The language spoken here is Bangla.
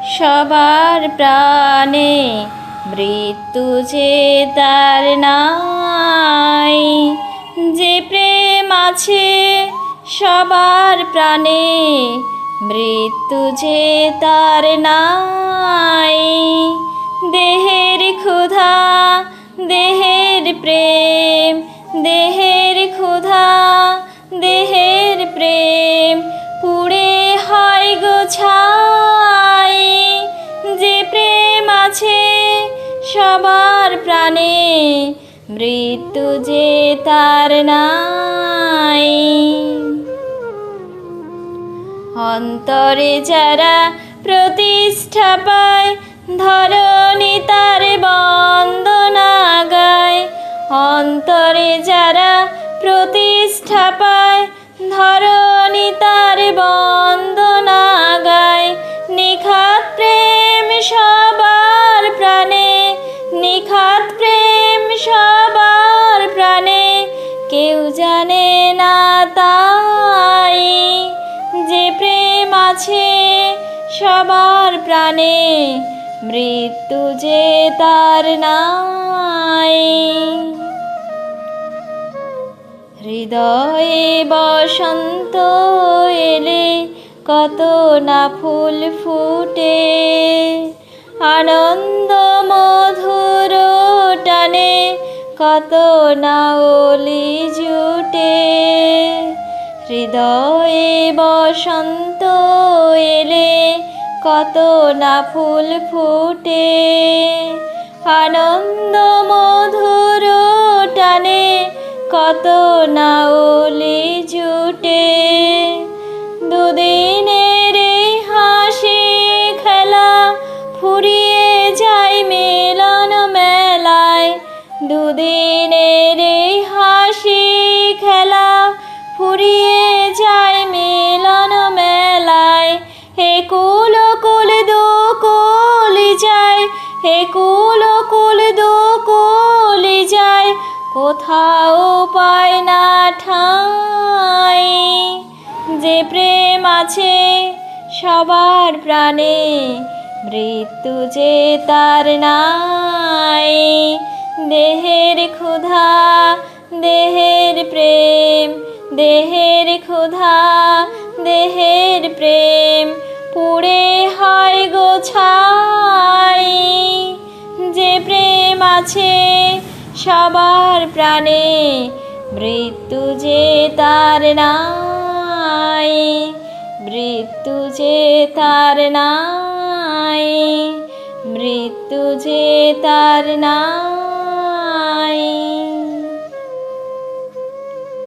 সবার প্রাণে মৃত্যু যে তার নাই। যে প্রেম আছে সবার প্রাণে মৃত্যু যে তার নাই। দেহের ক্ষুধা দেহের প্রেম, দেহের ক্ষুধা দেহের প্রেম পুড়ে হয় গো ছাই। যে প্রেম আছে সবার প্রাণে মৃত্যু যে তার নাই। অন্তরে যারা প্রতিষ্ঠা পায় ধরণী তার বন্দনা গায়। অন্তরে যারা প্রতিষ্ঠা পায় ধরণী তার বন্দনা গায়। নিখাত প্রেম সবার প্রাণে, নিখাত প্রেম সবার প্রাণে কেউ জানে না তাই। যে প্রেম আছে সবার প্রাণে মৃত্যু যে তার নাই। হৃদয়ে বসন্ত এলে কত না ফুল ফুটে। আনন্দ মধুর টানে কত না ওলি জুটে। হৃদয়ে বসন্ত এলে কত না ফুল ফুটে। আনন্দ মধুর টানে কত না ওলি জুটে। দুদিনের হাসি খেলা ফুরিয়ে যায় মিলন মেলায়। দুদিনের হাসি খেলা ফুরিয়ে যায় মিলন মেলায়। একুল কুল দুকুলি যায়, একুল কুল দুকুলি যায় কোথাও পায় না ঠাঁই। যে প্রেম আছে সবার প্রাণে মৃত্যু যে তার নাই। দেহের ক্ষুধা দেহের প্রেম, দেহের ক্ষুধা দেহের প্রেম পুড়ে হয় গো ছাই। যে প্রেম আছে সবার প্রাণে মৃত্যু যে তার নাই। মৃত্যু যে তার নাই, মৃত্যু যে তার নাই।